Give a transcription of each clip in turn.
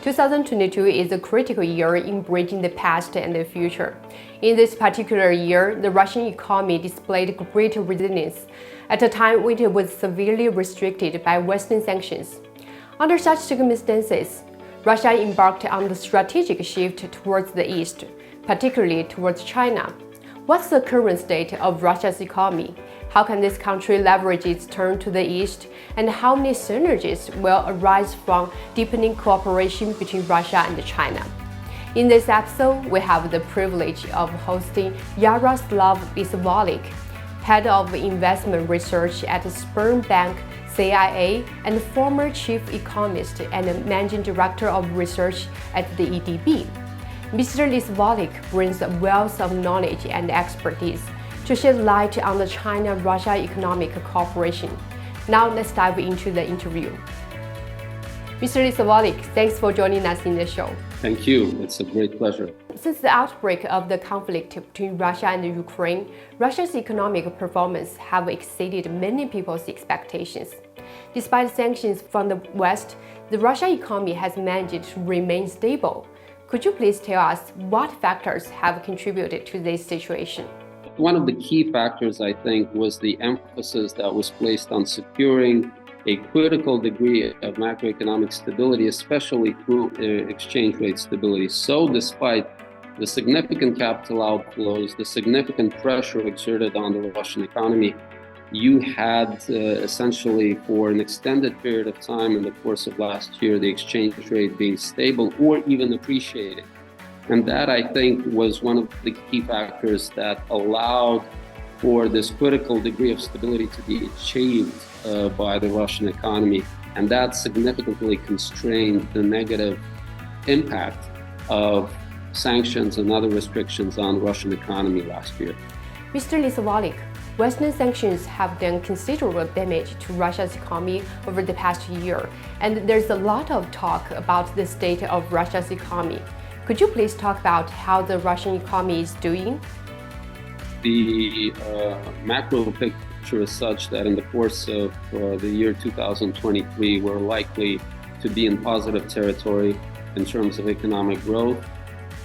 2022 is a critical year in bridging the past and the future. In this particular year, the Russian economy displayed great resilience at a time when it was severely restricted by Western sanctions. Under such circumstances, Russia embarked on the strategic shift towards the east, particularly towards China. What's the current state of Russia's economy? How can this country leverage its turn to the east? And how many synergies will arise from deepening cooperation between Russia and China? In this episode, we have the privilege of hosting Yaroslav Lissovolik, Head of Investment Research at Sberbank CIB and former Chief Economist and Managing Director of Research at the EDB. Mr. Lissovolik brings a wealth of knowledge and expertise to shed light on the China-Russia economic cooperation. Now let's dive into the interview. Mr. Lissovolik, thanks for joining us in the show. Thank you. It's a great pleasure. Since the outbreak of the conflict between Russia and Ukraine, Russia's economic performance have exceeded many people's expectations. Despite sanctions from the West, the Russian economy has managed to remain stable. Could you please tell us what factors have contributed to this situation? One of the key factors, I think, was the emphasis that was placed on securing a critical degree of macroeconomic stability, especially through exchange rate stability. So despite the significant capital outflows, the significant pressure exerted on the Russian economy, you had essentially for an extended period of time in the course of last year, the exchange rate being stable or even appreciating. And that, I think, was one of the key factors that allowed for this critical degree of stability to be achieved by the Russian economy. And that significantly constrained the negative impact of sanctions and other restrictions on the Russian economy last year. Mr. Lissovolik, Western sanctions have done considerable damage to Russia's economy over the past year, and there's a lot of talk about the state of Russia's economy. Could you please talk about how the Russian economy is doing? The macro picture is such that in the course of the year 2023, we're likely to be in positive territory in terms of economic growth.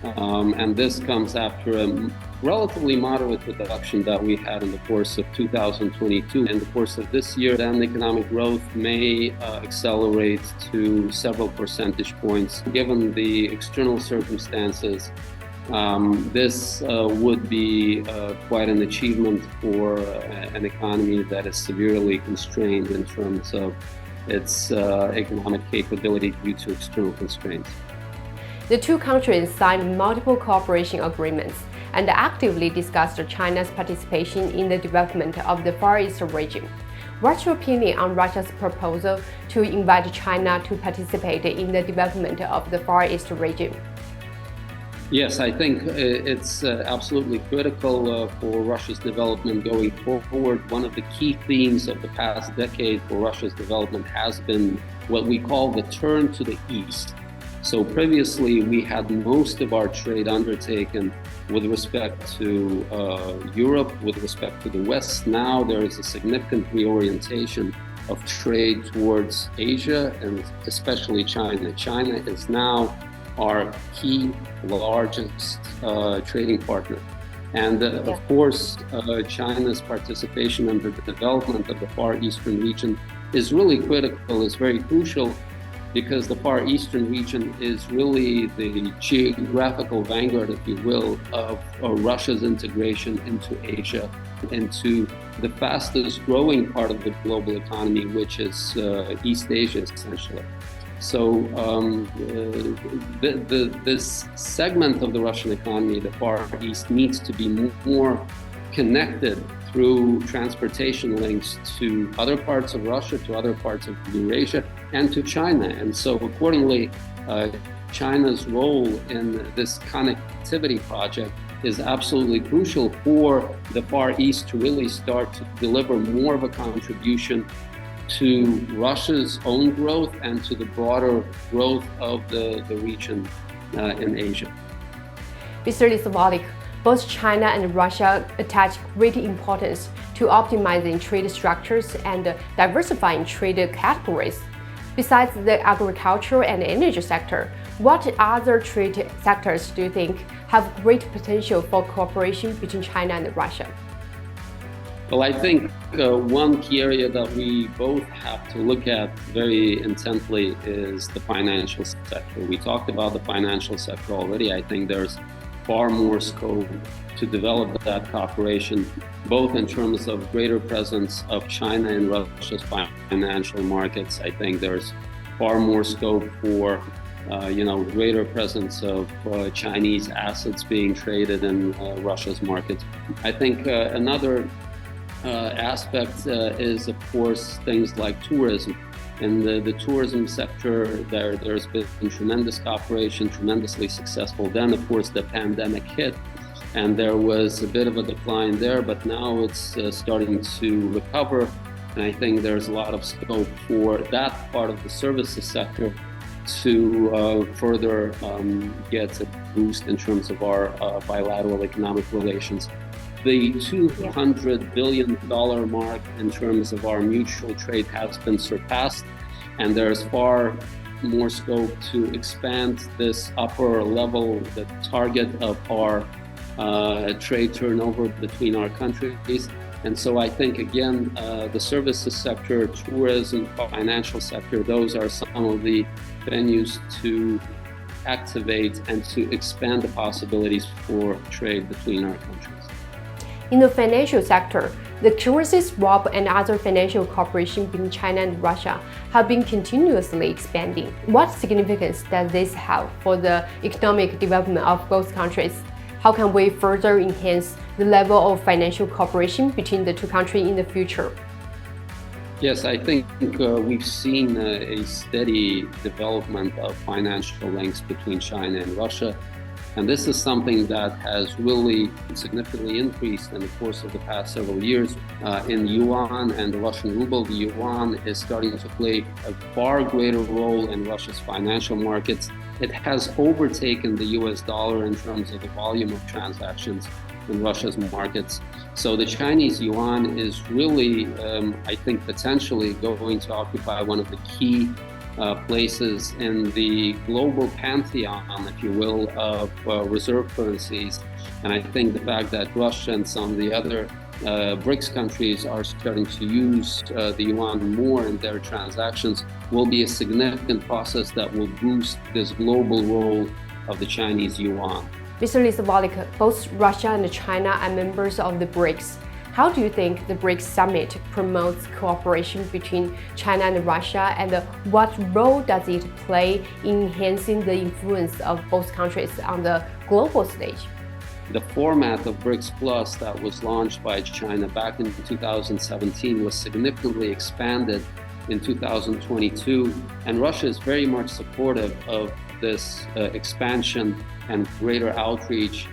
And this comes after a relatively moderate reduction that we had in the course of 2022. In the course of this year, then economic growth may accelerate to several percentage points. Given the external circumstances, this would be quite an achievement for an economy that is severely constrained in terms of its economic capability due to external constraints. The two countries signed multiple cooperation agreements and actively discussed China's participation in the development of the Far East region. What's your opinion on Russia's proposal to invite China to participate in the development of the Far East region? Yes, I think it's absolutely critical for Russia's development going forward. One of the key themes of the past decade for Russia's development has been what we call the turn to the east. So previously, we had most of our trade undertaken with respect to Europe, with respect to the West. Now there is a significant reorientation of trade towards Asia and especially China. China is now our key, largest trading partner. And of course, China's participation in the development of the Far Eastern region is really critical, is very crucial, because the Far Eastern region is really the geographical vanguard, if you will, of Russia's integration into Asia, into the fastest growing part of the global economy, which is East Asia, essentially. So this segment of the Russian economy, the Far East, needs to be more connected through transportation links to other parts of Russia, to other parts of Eurasia, and to China. And so accordingly, China's role in this connectivity project is absolutely crucial for the Far East to really start to deliver more of a contribution to Russia's own growth and to the broader growth of the region in Asia. Mr. Lissovolik, both China and Russia attach great importance to optimizing trade structures and diversifying trade categories. Besides the agriculture and energy sector, what other trade sectors do you think have great potential for cooperation between China and Russia? Well, I think one key area that we both have to look at very intently is the financial sector. We talked about the financial sector already. I think there's far more scope to develop that cooperation, both in terms of greater presence of China in Russia's financial markets. I think there's far more scope for greater presence of Chinese assets being traded in Russia's markets. I think another aspect is, of course, things like tourism. In the tourism sector, there's been tremendous cooperation, tremendously successful. Then, of course, the pandemic hit, and there was a bit of a decline there, but now it's starting to recover. And I think there's a lot of scope for that part of the services sector to further get a boost in terms of our bilateral economic relations. The $200 billion mark in terms of our mutual trade has been surpassed, and there's far more scope to expand this upper level, the target of our trade turnover between our countries. And so I think, again, the services sector, tourism, financial sector, those are some of the venues to activate and to expand the possibilities for trade between our countries. In the financial sector, the currency swap and other financial cooperation between China and Russia have been continuously expanding. What significance does this have for the economic development of both countries? How can we further enhance the level of financial cooperation between the two countries in the future? Yes, I think we've seen a steady development of financial links between China and Russia. And this is something that has really significantly increased in the course of the past several years. In yuan and the Russian ruble, the yuan is starting to play a far greater role in Russia's financial markets. It has overtaken the US dollar in terms of the volume of transactions in Russia's markets. So the Chinese yuan is really, I think, potentially going to occupy one of the key places in the global pantheon, if you will, of reserve currencies. And I think the fact that Russia and some of the other BRICS countries are starting to use the yuan more in their transactions will be a significant process that will boost this global role of the Chinese yuan. Mr. Lissovolik, both Russia and China are members of the BRICS. How do you think the BRICS summit promotes cooperation between China and Russia, and what role does it play in enhancing the influence of both countries on the global stage? The format of BRICS Plus that was launched by China back in 2017 was significantly expanded in 2022, and Russia is very much supportive of this expansion and greater outreach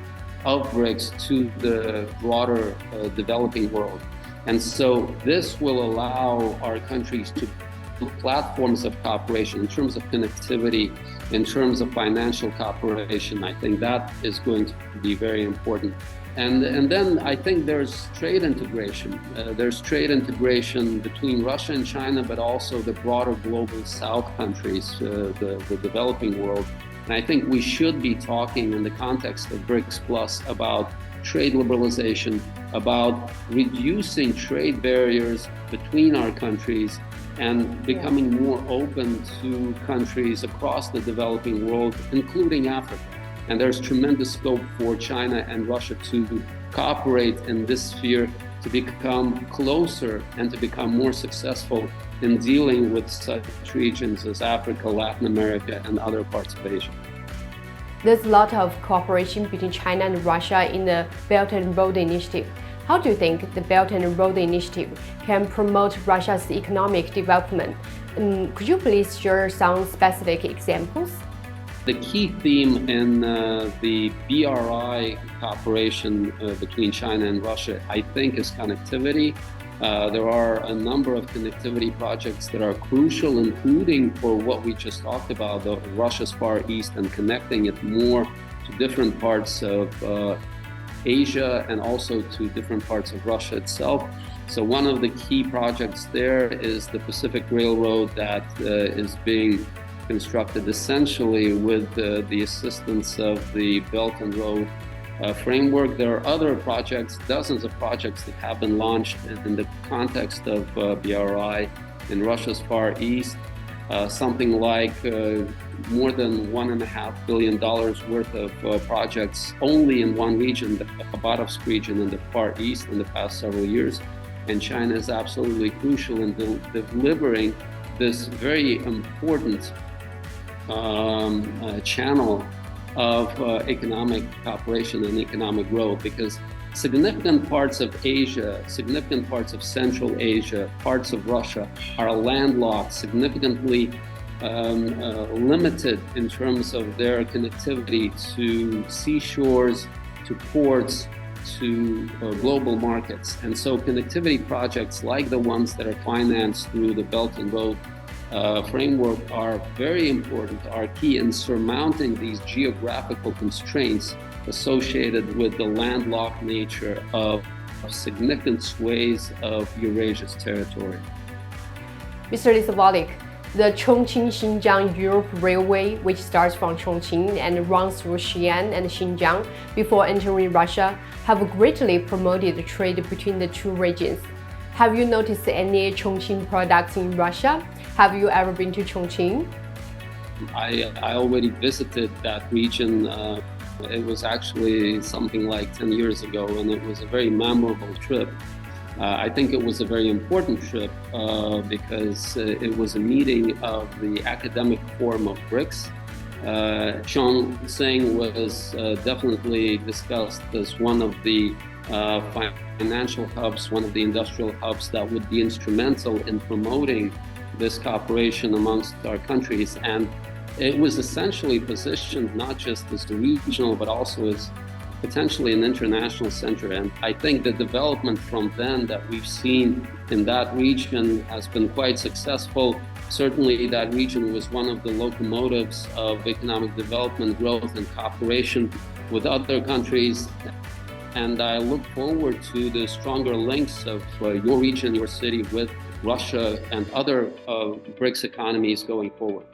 of BRICS to the broader developing world. And so this will allow our countries to build platforms of cooperation in terms of connectivity, in terms of financial cooperation. I think that is going to be very important. And then I think there's trade integration. There's trade integration between Russia and China, but also the broader global South countries, the developing world. And I think we should be talking in the context of BRICS Plus about trade liberalization, about reducing trade barriers between our countries and becoming more open to countries across the developing world, including Africa. And there's tremendous scope for China and Russia to cooperate in this sphere, to become closer and to become more successful in dealing with such regions as Africa, Latin America, and other parts of Asia. There's a lot of cooperation between China and Russia in the Belt and Road Initiative. How do you think the Belt and Road Initiative can promote Russia's economic development? Could you please share some specific examples? The key theme in the BRI cooperation between China and Russia, I think, is connectivity. There are a number of connectivity projects that are crucial, including for what we just talked about, Russia's Far East, and connecting it more to different parts of Asia and also to different parts of Russia itself. So one of the key projects there is the Pacific Railroad that is being constructed essentially with the assistance of the Belt and Road framework. There are other projects, dozens of projects that have been launched in the context of BRI in Russia's Far East. Something like more than $1.5 billion worth of projects only in one region, the Khabarovsk region in the Far East, in the past several years. And China is absolutely crucial in delivering this very important channel of economic cooperation and economic growth, because significant parts of Asia, significant parts of Central Asia, parts of Russia are landlocked, significantly limited in terms of their connectivity to seashores, to ports, to global markets. And so connectivity projects like the ones that are financed through the Belt and Road framework are very important, are key in surmounting these geographical constraints associated with the landlocked nature of significant swathes of Eurasia's territory. Mr. Lissovolik, the Chongqing-Xinjiang Europe Railway, which starts from Chongqing and runs through Xi'an and Xinjiang before entering Russia, have greatly promoted trade between the two regions. Have you noticed any Chongqing products in Russia? Have you ever been to Chongqing? I already visited that region. It was actually something like 10 years ago, and it was a very memorable trip. I think it was a very important trip because it was a meeting of the academic forum of BRICS. Chongqing was definitely discussed as one of the financial hubs, one of the industrial hubs that would be instrumental in promoting this cooperation amongst our countries. And it was essentially positioned not just as a regional, but also as potentially an international center. And I think the development from then that we've seen in that region has been quite successful. Certainly that region was one of the locomotives of economic development, growth, and cooperation with other countries. And I look forward to the stronger links of your region, your city with Russia and other BRICS economies going forward.